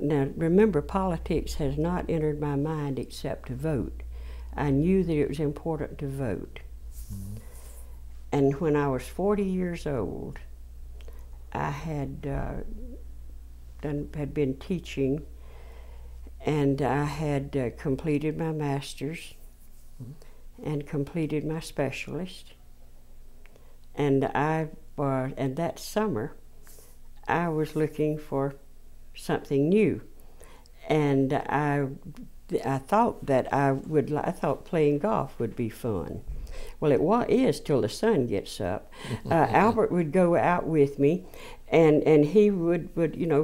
now remember, politics has not entered my mind except to vote. I knew that it was important to vote. Mm-hmm. And when I was 40 years old, I had been teaching, and I had completed my master's and completed my specialist. And and that summer, I was looking for something new, and I thought that I thought playing golf would be fun. Well, it is till the sun gets up. Albert would go out with me, and he would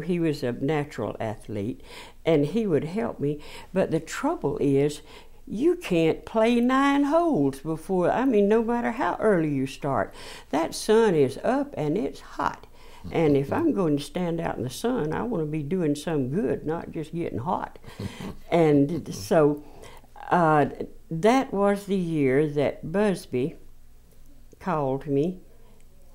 he was a natural athlete, and he would help me. But the trouble is, you can't play 9 holes before, no matter how early you start. That sun is up and it's hot. And if I'm going to stand out in the sun, I want to be doing some good, not just getting hot. And so that was the year that Busbee called me.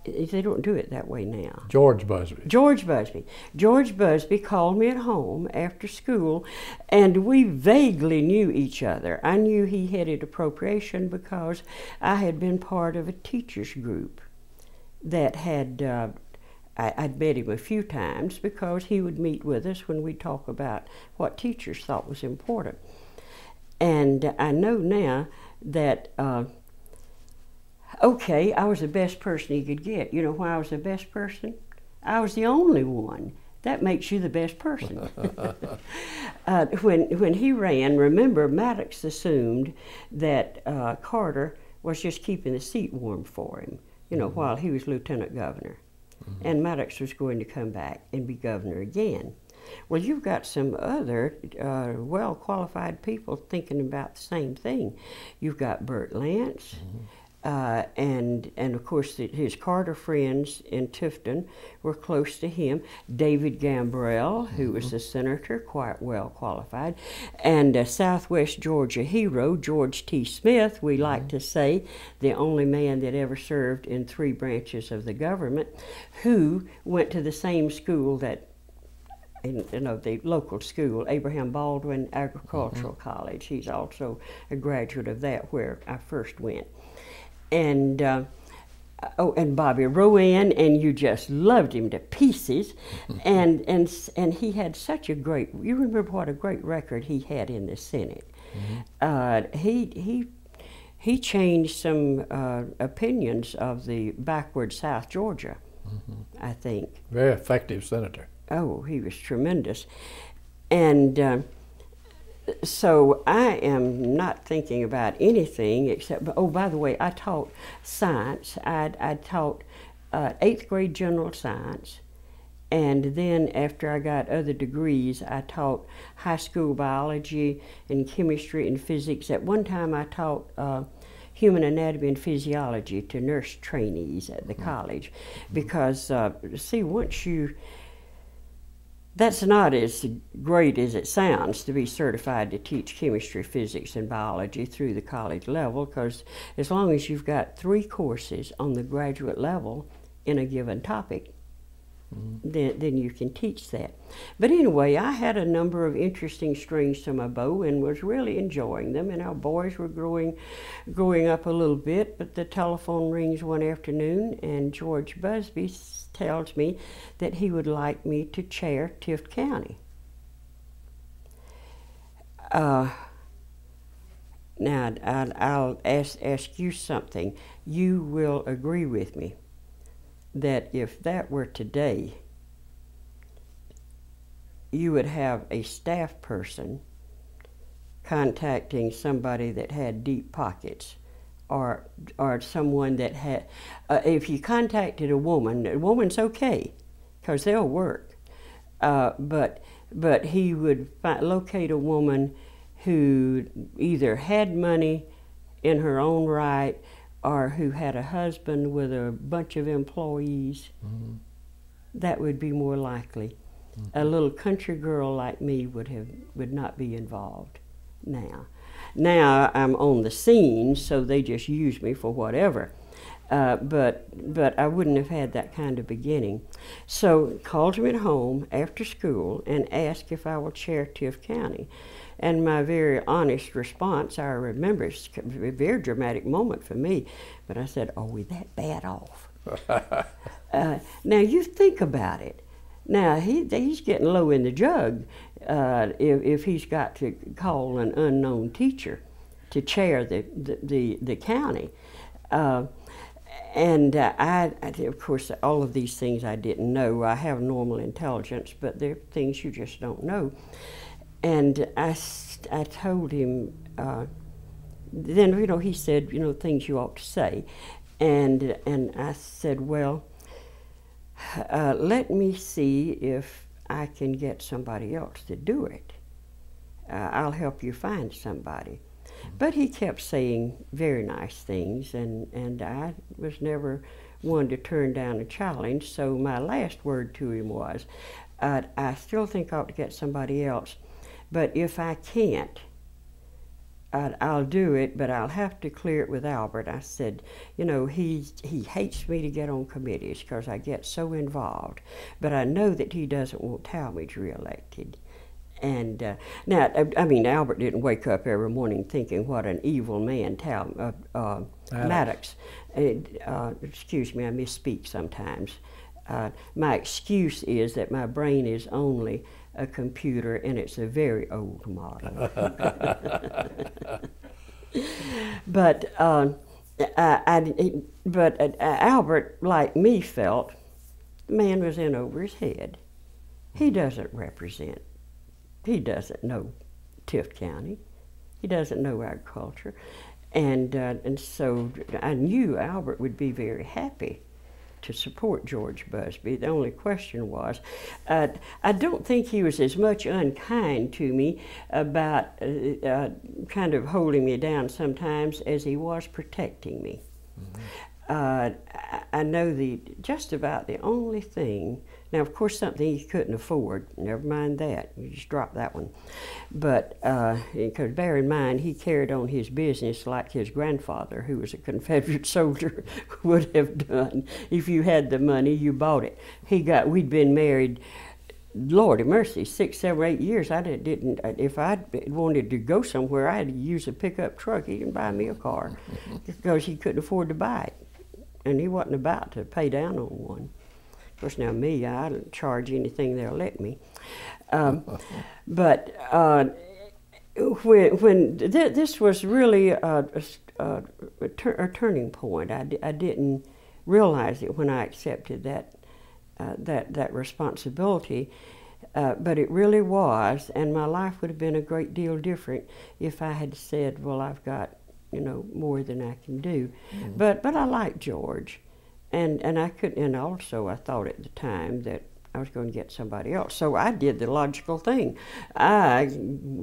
They don't do it that way now. George Busbee. George Busbee. George Busbee called me at home after school, and we vaguely knew each other. I knew he headed appropriation because I had been part of a teachers group that had, I'd met him a few times because he would meet with us when we'd talk about what teachers thought was important. And I know now that okay, I was the best person he could get. You know why I was the best person? I was the only one. That makes you the best person. When he ran, remember, Maddox assumed that Carter was just keeping the seat warm for him, while he was lieutenant governor. Mm-hmm. And Maddox was going to come back and be governor again. Well, you've got some other well-qualified people thinking about the same thing. You've got Bert Lance. Mm-hmm. And of course his Carter friends in Tifton were close to him. David Gambrell, who was a senator, quite well qualified, and Southwest Georgia hero George T. Smith, we like to say, the only man that ever served in 3 branches of the government, who went to the same school that, the local school, Abraham Baldwin Agricultural College. He's also a graduate of that, where I first went. And and Bobby Rowan, and you just loved him to pieces. And he had such a great, you remember what a great record he had in the Senate. He changed some opinions of the backward South Georgia, I think. Very effective senator. Oh, he was tremendous. And so I am not thinking about anything except, oh, by the way, I taught science. I taught 8th grade general science, and then after I got other degrees, I taught high school biology and chemistry and physics. At one time, I taught human anatomy and physiology to nurse trainees at the college, because, see, once you, that's not as great as it sounds to be certified to teach chemistry, physics, and biology through the college level, because as long as you've got 3 courses on the graduate level in a given topic, then you can teach that. But anyway, I had a number of interesting strings to my bow and was really enjoying them, and our boys were growing up a little bit, but the telephone rings one afternoon, and George Busbee tells me that he would like me to chair Tift County. Now, I'll ask you something. You will agree with me that if that were today, you would have a staff person contacting somebody that had deep pockets, or someone that had, if you contacted a woman's okay, because they'll work, but he would locate a woman who either had money in her own right, or who had a husband with a bunch of employees. That would be more likely. A little country girl like me would not be involved now. Now I'm on the scene, so they just use me for whatever. but I wouldn't have had that kind of beginning. So called him at home after school and asked if I will chair Tift County. And my very honest response, I remember, it's a very dramatic moment for me, but I said, "Are we that bad off?" Now you think about it. Now he's getting low in the jug if he's got to call an unknown teacher to chair the county. And of course, all of these things I didn't know. I have normal intelligence, but there are things you just don't know. And I told him, then, you know, he said, you know, things you ought to say. And I said, well, let me see if I can get somebody else to do it. I'll help you find somebody. But he kept saying very nice things, and I was never one to turn down a challenge. So my last word to him was, I still think I ought to get somebody else, but if I can't, I'll do it, but I'll have to clear it with Albert. I said, you know, he hates me to get on committees because I get so involved, but I know that he doesn't want Talmadge reelected. And now, I mean, Albert didn't wake up every morning thinking what an evil man Maddox. Excuse me, I misspeak sometimes. My excuse is that my brain is only a computer, and it's a very old model. But Albert, like me, felt the man was in over his head. He doesn't represent. He doesn't know Tift County. He doesn't know agriculture, and so I knew Albert would be very happy to support George Busbee. The only question was, I don't think he was as much unkind to me about kind of holding me down sometimes as he was protecting me. Mm-hmm. I know just about the only thing, now of course something he couldn't afford, never mind that, you just drop that one. But because bear in mind, he carried on his business like his grandfather, who was a Confederate soldier, would have done. If you had the money, you bought it. We'd been married, Lordy mercy, 6, 7, 8 years. I didn't. If I wanted to go somewhere, I had to use a pickup truck. He didn't buy me a car because he couldn't afford to buy it, and he wasn't about to pay down on one. Of course, now me, I don't charge anything they'll let me. But when this was really a turning point, I didn't realize it when I accepted that responsibility, but it really was, and my life would have been a great deal different if I had said, well, I've got, you know, more than I can do. Mm-hmm. But I like George, and I couldn't, and also I thought at the time that I was going to get somebody else. So I did the logical thing. I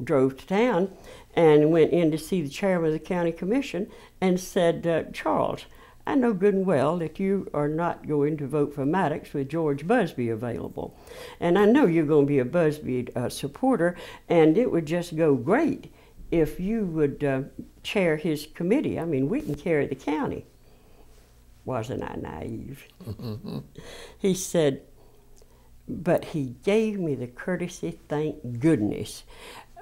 drove to town and went in to see the chairman of the county commission and said, Charles, I know good and well that you are not going to vote for Maddox with George Busbee available. And I know you're going to be a Busbee supporter, and it would just go great if you would chair his committee. I mean, we can carry the county. Wasn't I naive? He said, but he gave me the courtesy, thank goodness.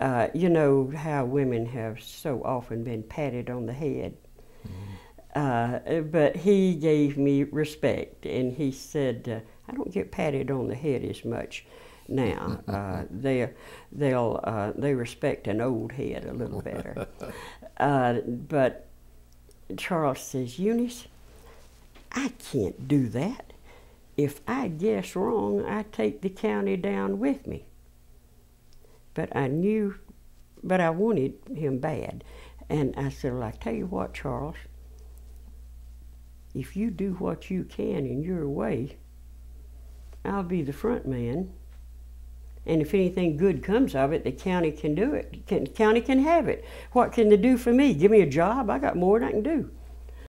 You know how women have so often been patted on the head. But he gave me respect, and he said, I don't get patted on the head as much now. They respect an old head a little better. But Charles says, Eunice, I can't do that. If I guess wrong, I take the county down with me. But I wanted him bad. And I said, well, I tell you what, Charles, if you do what you can in your way, I'll be the front man. And if anything good comes of it, the county can do it. The county can have it. What can they do for me? Give me a job? I got more than I can do.